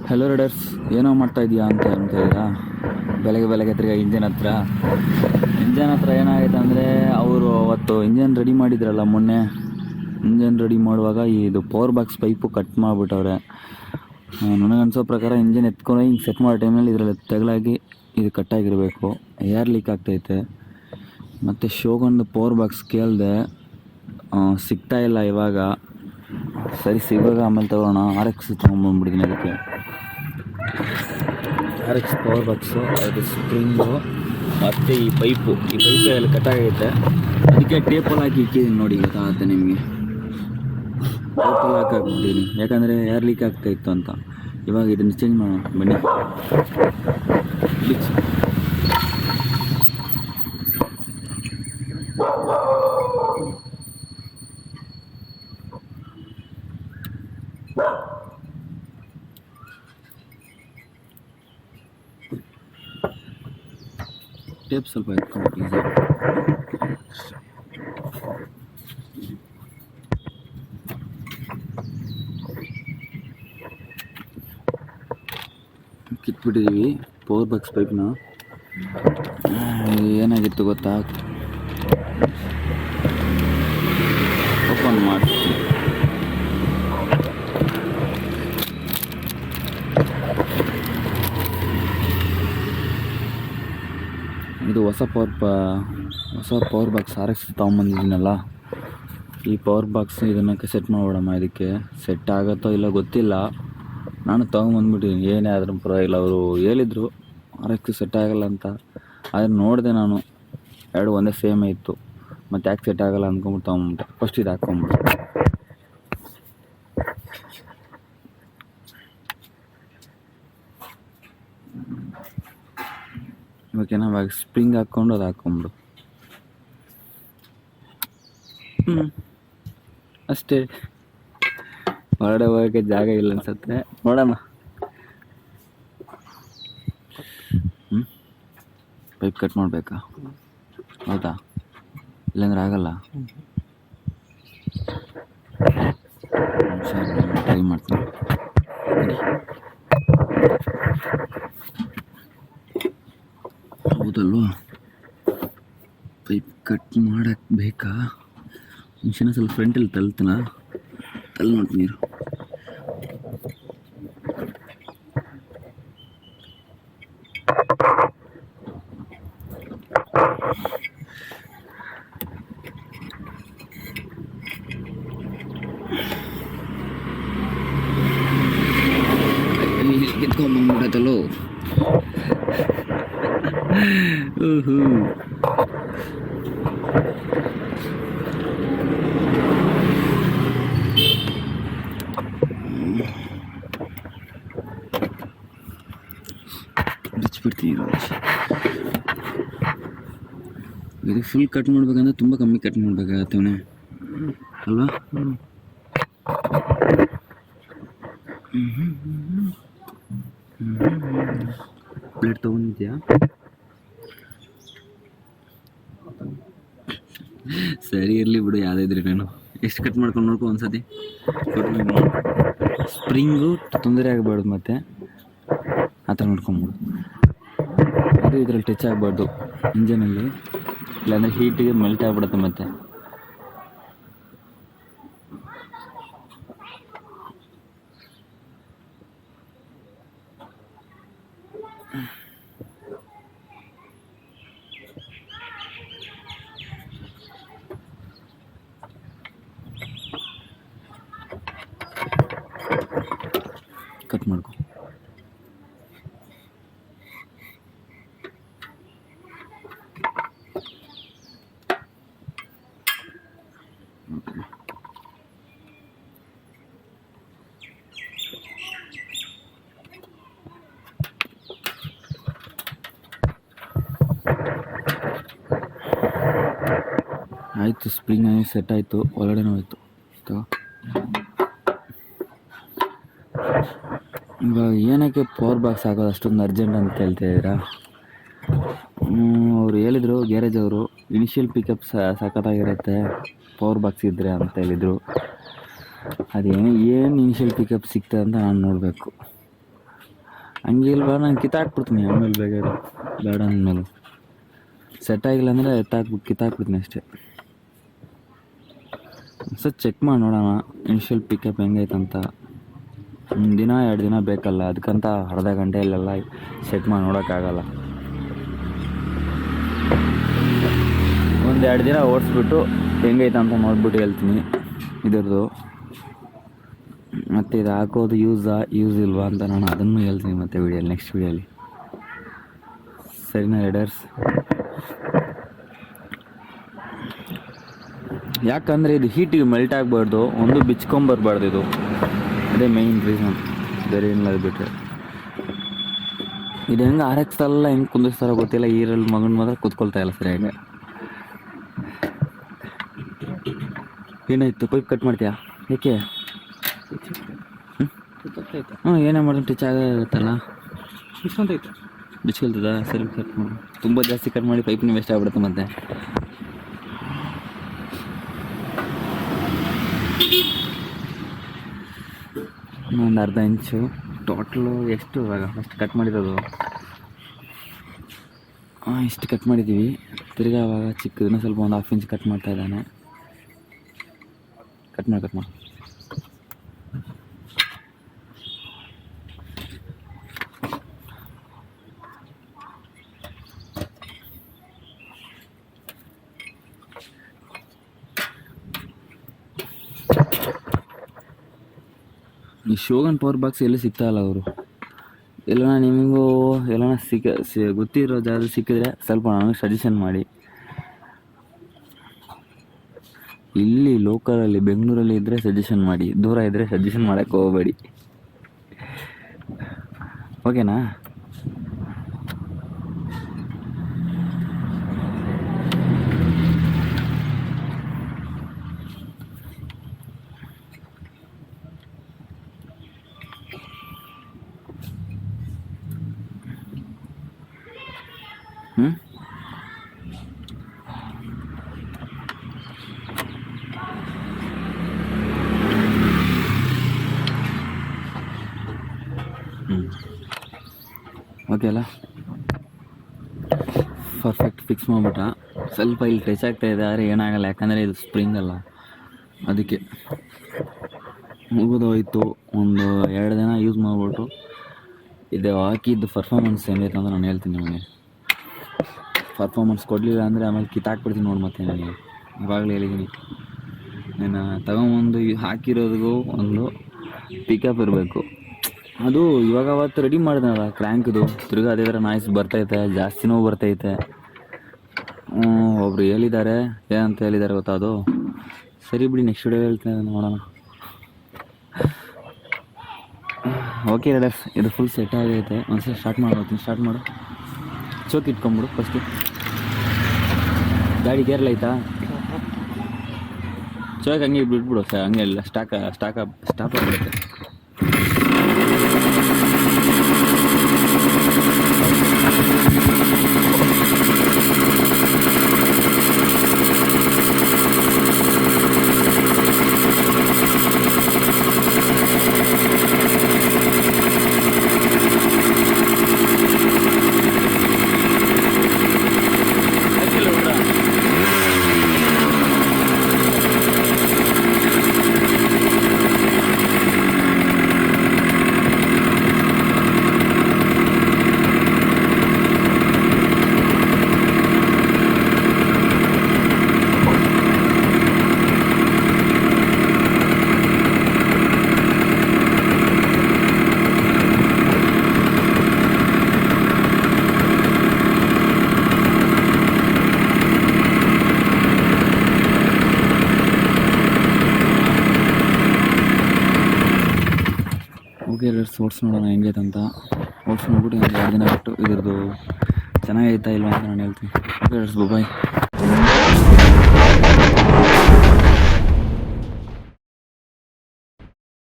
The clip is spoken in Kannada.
ಹಲೋ ರೈಡರ್ಸ್, ಏನೋ ಮಾಡ್ತಾ ಇದೀಯಾ ಅಂತ ಹೇಳಿರಾ. ಬೆಳಗ್ಗೆ ತಿರ್ಗಾ ಇಂಜನ್ ಹತ್ರ ಏನಾಗೈತೆ ಅಂದರೆ, ಅವರು ಅವತ್ತು ಇಂಜನ್ ರೆಡಿ ಮಾಡಿದ್ರಲ್ಲ ಮೊನ್ನೆ. ಇಂಜನ್ ರೆಡಿ ಮಾಡುವಾಗ ಇದು ಪವರ್ ಬಾಕ್ಸ್ ಪೈಪು ಕಟ್ ಮಾಡಿಬಿಟ್ಟವ್ರೆ. ನನಗನ್ಸೋ ಪ್ರಕಾರ ಇಂಜನ್ ಎತ್ಕೊಂಡು ಹಿಂಗೆ ಸೆಟ್ ಮಾಡೋ ಟೈಮಲ್ಲಿ ಇದರಲ್ಲಿ ತಗಲಾಗಿ ಇದು ಕಟ್ಟಾಗಿರಬೇಕು. ಏರ್ ಲೀಕ್ ಆಗ್ತೈತೆ. ಮತ್ತು ಶೋಗೊಂದು ಪವರ್ ಬಾಕ್ಸ್ ಕೇಳಿದೆ, ಸಿಗ್ತಾಯಿಲ್ಲ ಇವಾಗ. ಸರಿ, ಸಿಗುವಾಗ ಆಮೇಲೆ ತೊಗೊಳ್ಳೋಣ. RX ತೊಗೊಂಬಂದ್ಬಿಟ್ಟಿದ್ದೀನಿ. ಅದಕ್ಕೆ RX ಪವರ್ ಬಾಕ್ಸು, ಅದು ಸ್ಪ್ರಿಂಗು ಮತ್ತು ಈ ಪೈಪು ಎಲ್ಲ ಕಟ್ಟಾಗೈತೆ. ಅದಕ್ಕೆ ಟೇಪಲ್ಲಿ ಹಾಕಿ ಇಕ್ಕಿದ್ದೀನಿ ನೋಡಿ, ಗೊತ್ತಾಗುತ್ತೆ ನಿಮಗೆ. ಟೇಪಲ್ಲಿ ಹಾಕಿಬಿಟ್ಟಿದ್ದೀನಿ, ಯಾಕಂದರೆ ಏರ್ ಲೀಕ್ ಆಗ್ತಾಯಿತ್ತು ಅಂತ. ಇವಾಗ ಇದನ್ನು ಚೇಂಜ್ ಮಾಡೋಣ ಬನ್ನಿ. ಟೇಪ್ ಸ್ವಲ್ಪ ಎತ್ಕೊಂಡು ಪ್ಲೀಸ್. ಕಿತ್ಬಿಟ್ಟಿದ್ದೀವಿ ಪವರ್ ಬಾಕ್ಸ್ ಪೈಪ್ನ. ಏನಾಗಿತ್ತು ಗೊತ್ತಾ, ಓಪನ್ ಮಾಡ್ತೀನಿ. ಇದು ಹೊಸ ಪವರ್ ಬಾಕ್ಸ್ RX ತೊಗೊಂಬಂದಿದ್ದೀನಲ್ಲ. ಈ ಪವರ್ ಬಾಕ್ಸ್ ಇದನ್ನು ಸೆಟ್ ಮಾಡ್ಬಿಡಮ್ಮ. ಇದಕ್ಕೆ ಸೆಟ್ ಆಗುತ್ತೋ ಇಲ್ಲ ಗೊತ್ತಿಲ್ಲ. ನಾನು ತೊಗೊಂಬಂದ್ಬಿಟ್ಟಿದ್ದೀನಿ, ಏನೇ ಆದ್ರೂ ಪರವಾಗಿಲ್ಲ. ಅವರು ಹೇಳಿದರು RX ಸೆಟ್ ಆಗಲ್ಲ ಅಂತ. ಆದರೆ ನೋಡಿದೆ ನಾನು, ಎರಡು ಒಂದೇ ಸೇಮೇ ಇತ್ತು. ಮತ್ತು ಯಾಕೆ ಸೆಟ್ ಆಗಲ್ಲ ಅಂದ್ಕೊಂಬಿಟ್ಟು ತೊಗೊಂಬಿಟ್ಟೆ. ಫಸ್ಟ್ ಇದು ಹಾಕ್ಕೊಂಬಿಟ್ಟೆ. ಓಕೆನಾ? ಇವಾಗ ಸ್ಪ್ರಿಂಗ್ ಹಾಕ್ಕೊಂಡು ಅದು ಹಾಕ್ಕೊಂಬಿಡು. ಅಷ್ಟೇ. ಹೊರಡೆ ಹೋಗೋಕ್ಕೆ ಜಾಗ ಇಲ್ಲ ಅನ್ಸುತ್ತೆ, ನೋಡೋಣ. ಪೈಪ್ ಕಟ್ ಮಾಡಬೇಕಾ? ಹೌದಾ? ಇಲ್ಲಾಂದ್ರೆ ಆಗಲ್ಲ. ಟ್ರೈ ಮಾಡ್ತೀನಿ. ಹೌದಲ್ವಾ? ಪೈಪ್ ಕಟ್ ಮಾಡಕ್ಕೆ ಬೇಕಾ? ಮಿಷಿನ ಸ್ವಲ್ಪ ಫ್ರಂಟಲ್ಲಿ ತಳ್ಳಿ ನೋಡ್ತೀನಿ ನೀರು. ಕಿತ್ಕೊಂಡ್ಬಂದ್ಬಿಡತ್ತಲ್ಲೋ. ಬಿಚ್ಚಿಬಿಡ್ತೀನಿ. ಇದು ಫುಲ್ ಕಟ್ ಮಾಡ್ಬೇಕಂದ್ರೆ ತುಂಬ ಕಮ್ಮಿ ಕಟ್ ಮಾಡ್ಬೇಕಾಗತ್ತೆ ಅಲ್ವಾ? ಪ್ಲೇಟ್ ತೊಗೊಂಡಿದ್ಯಾ? ಸರಿ ಇರಲಿ ಬಿಡು, ಯಾವುದಿದ್ರಿ. ನಾನು ಎಷ್ಟು ಕಟ್ ಮಾಡ್ಕೊಂಡು ನೋಡ್ಕೊ ಒಂದ್ಸತಿ. ಸ್ಪ್ರಿಂಗು ತೊಂದರೆ ಆಗಬಾರ್ದು, ಮತ್ತೆ ಆ ಥರ ನೋಡ್ಕೊಂಬಿಡು. ಅದು ಇದರಲ್ಲಿ ಟಚ್ ಆಗಬಾರ್ದು ಇಂಜನಲ್ಲಿ, ಇಲ್ಲಾಂದರೆ ಹೀಟಿಗೆ ಮೆಲ್ಟ್ ಆಗಿಬಿಡುತ್ತೆ. ಮತ್ತೆ ಕಟ್ ಮಾಡ್ಕೊ. ಆಯಿತು, ಸ್ಪ್ರಿಂಗ್ ಆಗಿ ಸೆಟ್ ಆಯಿತು. ಒಳಗಡೆನೂ ಆಯಿತು. ಇವಾಗ ಏನಕ್ಕೆ ಪವರ್ ಬಾಕ್ಸ್ ಹಾಕೋದು ಅಷ್ಟೊಂದು ಅರ್ಜೆಂಟ್ ಅಂತ ಕೇಳ್ತಾಯಿದ್ದೀರಾ? ಅವ್ರು ಹೇಳಿದರು, ಗ್ಯಾರೇಜ್ ಅವರು, ಇನಿಷಿಯಲ್ ಪಿಕಪ್ ಸಖತ್ತಾಗಿರುತ್ತೆ ಪವರ್ ಬಾಕ್ಸ್ ಇದ್ದರೆ ಅಂತ ಹೇಳಿದರು. ಅದೇನು ಇನಿಷಿಯಲ್ ಪಿಕಪ್ ಸಿಗ್ತದೆ ಅಂತ ನಾನು ನೋಡಬೇಕು. ಹಂಗೆ ಇಲ್ವಾ, ನಾನು ಕಿತ್ತಾಕ್ಬಿಡ್ತೀನಿ ಆಮೇಲೆ ಬೇಕಾದ್ರೆ, ಬೇಡ ಅಂದಮೇಲೆ. ಸೆಟ್ ಆಗಿಲ್ಲ ಅಂದರೆ ಕಿತ್ತಾಕ್ಬಿಡ್ತೀನಿ ಅಷ್ಟೇ. ಸರ್ ಚೆಕ್ ಮಾಡಿ ನೋಡೋಣ ಇನಿಷಿಯಲ್ ಪಿಕಪ್ ಹೆಂಗೈತಂತ. ದಿನ 2 ದಿನ ಬೇಕಲ್ಲ, ಅದಕ್ಕಂತ ಅರ್ಧ ಗಂಟೆಯಲ್ಲೆಲ್ಲ ಸೆಟ್ ಮಾಡಿ ನೋಡೋಕ್ಕಾಗಲ್ಲ. ಒಂದು 2 ದಿನ ಓಡಿಸ್ಬಿಟ್ಟು ಹೆಂಗೈತೆ ಅಂತ ನೋಡ್ಬಿಟ್ಟು ಹೇಳ್ತೀನಿ ಇದ್ರದ್ದು. ಮತ್ತು ಇದು ಹಾಕೋದು ಯೂಸ್ ಇಲ್ವಾ ಅಂತ ನಾನು ಅದನ್ನು ಹೇಳ್ತೀನಿ ಮತ್ತೆ ವಿಡಿಯೋಲಿ, ನೆಕ್ಸ್ಟ್ ವಿಡಿಯೋಲಿ. ಸರಿನಾ ರೈಡರ್ಸ್? ಯಾಕಂದರೆ ಇದು ಹೀಟಿಗೆ ಮೆಲ್ಟ್ ಆಗಬಾರ್ದು, ಒಂದು ಬಿಚ್ಕೊಂಬರ್ಬಾರ್ದು. ಇದು ಅದೇ ಮೇಯ್ನ್ ರೀಸನ್, ಬೇರೆ ಏನಿಲ್ಲ. ಅದು ಬಿಟ್ಟರೆ ಇದು ಹೆಂಗೆ RX ಎಲ್ಲ ಹೆಂಗೆ ಕುಂದಿಸ್ತಾರೋ ಗೊತ್ತಿಲ್ಲ, ಈರಲ್ಲಿ ಮಗನ ಮಾತ್ರ ಕೂತ್ಕೊಳ್ತಾ ಇಲ್ಲ ಸರಿಯಾಗಿ. ಏನಾಯ್ತು? ಪೈಪ್ ಕಟ್ ಮಾಡ್ತೀಯಾ? ಏಕೆ? ಏನೇ ಮಾಡೋದು ಟಚ್ ಆಗುತ್ತಲ್ಲ, ಬಿಚ್ಕೊಳ್ತದ? ಸರಿ ಕಟ್ ಮಾಡಿ. ತುಂಬ ಜಾಸ್ತಿ ಕಟ್ ಮಾಡಿ ಪೈಪ್ನ ವೇಸ್ಟ್ ಆಗ್ಬಿಡುತ್ತೆ ಮತ್ತೆ. ಒಂದು ಅರ್ಧ ಇಂಚು ಟೋಟಲು ಎಷ್ಟು ಇವಾಗ ಫಸ್ಟ್ ಕಟ್ ಮಾಡಿರೋದು? ಇಷ್ಟು ಕಟ್ ಮಾಡಿದ್ದೀವಿ. ತಿರ್ಗಾ ಅವಾಗ ಚಿಕ್ಕದನ್ನ ಸ್ವಲ್ಪ ಒಂದು 1/2 ಇಂಚ್ ಕಟ್ ಮಾಡ್ತಾ ಇದ್ದಾನೆ. ಕಟ್ ಮಾಡಿ ಈ ಶೋಗನ್ ಪವರ್ ಬಾಕ್ಸ್ ಎಲ್ಲಿ ಸಿಗ್ತಾಯಿಲ್ಲ ಅವರು. ಎಲ್ಲನ ನಿಮಗೂ ಎಲ್ಲನ ಗೊತ್ತಿರೋ ಜಾಗದಲ್ಲಿ ಸಿಕ್ಕಿದ್ರೆ ಸ್ವಲ್ಪ ನನಗೆ ಸಜೆಷನ್ ಮಾಡಿ. ಇಲ್ಲಿ ಲೋಕಲಲ್ಲಿ ಬೆಂಗಳೂರಲ್ಲಿ ಇದ್ದರೆ ಸಜೆಷನ್ ಮಾಡಿ, ದೂರ ಇದ್ದರೆ ಸಜೆಷನ್ ಮಾಡೋಕ್ಕೆ ಹೋಗಬೇಡಿ. ಓಕೆನಾ? ಓಕೆ ಅಲ್ಲ, ಪರ್ಫೆಕ್ಟ್ ಫಿಕ್ಸ್ ಮಾಡಿಬಿಟ್ಟ. ಸ್ವಲ್ಪ ಇಲ್ಲಿ ಟಚ್ ಆಗ್ತಾಯಿದೆ, ಆದರೆ ಏನಾಗಲ್ಲ, ಯಾಕಂದರೆ ಇದು ಸ್ಪ್ರಿಂಗ್ ಅಲ್ಲ, ಅದಕ್ಕೆ ಮುಗಿದೋಯ್ತು. ಒಂದು 2 ದಿನ ಯೂಸ್ ಮಾಡಿಬಿಟ್ಟು ಇದು ಹಾಕಿದ್ದು ಪರ್ಫಾರ್ಮೆನ್ಸ್ ಹೆಂಗೈತೆ ಅಂತ ನಾನು ಹೇಳ್ತೀನಿ ನಿಮಗೆ. ಪರ್ಫಾರ್ಮೆನ್ಸ್ ಕೊಡಲಿಲ್ಲ ಅಂದರೆ ಆಮೇಲೆ ಕಿತ್ತಾಕ್ಬಿಡ್ತೀನಿ ನೋಡಿ. ಮತ್ತೆ ನನಗೆ ಇವಾಗಲೇ ಹೇಳಿದ್ದೀನಿ, ನಾನು ತಗೊಂಬಂದು ಹಾಕಿರೋದಕ್ಕೂ ಒಂದು ಪಿಕಪ್ ಇರಬೇಕು. ಅದು ಇವಾಗ ಅವತ್ತು ರೆಡಿ ಮಾಡಿದ್ನಲ್ಲ ಕ್ರ್ಯಾಂಕ್ದು, ತಿರ್ಗಿ ಅದೇ ಥರ ನಾಯ್ಸ್ ಬರ್ತೈತೆ, ಜಾಸ್ತಿನೂ ಬರ್ತೈತೆ. ಒಬ್ರು ಹೇಳಿದ್ದಾರೆ, ಏನಂತ ಹೇಳಿದ್ದಾರೆ ಗೊತ್ತಾ? ಅದು ಸರಿ ಬಿಡಿ, ನೆಕ್ಸ್ಟ್ ವಿಡಿಯೋ ಹೇಳ್ತೇನೆ, ನೋಡೋಣ. ಓಕೆ ರೈಡರ್ಸ್, ಇದು ಫುಲ್ ಸೆಟ್ ಆಗೈತೆ. ಒಂದ್ಸಲ ಸ್ಟಾರ್ಟ್ ಮಾಡು. ಚೋಕ್ ಇಟ್ಕೊಂಬಿಡು ಫಸ್ಟು. ಗಾಡಿ ಗೇರ್ಲ್ ಆಯ್ತಾ? ಚೋಕ್ ಹಂಗೆ ಬಿಟ್ಬಿಡು ಸರ್, ಹಂಗೆ ಇಲ್ಲ ಸ್ಟಾಪ್ ಆಗಿರುತ್ತೆ. ಓಕೆ ರೈಡರ್ಸ್, ಓಡಿಸಿ ನೋಡೋಣ ಹೆಂಗೈತೆ ಅಂತ. ಓಡಿಸಿ ನೋಡ್ಬಿಟ್ಟು 2 ದಿನ ಬಿಟ್ಟು ಇದ್ರದ್ದು ಚೆನ್ನಾಗೈತಾ ಇಲ್ವಾ ಅಂತ ನಾನು ಹೇಳ್ತೀನಿ. ಓಕೆ ರೈಡರ್ಸ್, ಬಾಯ್.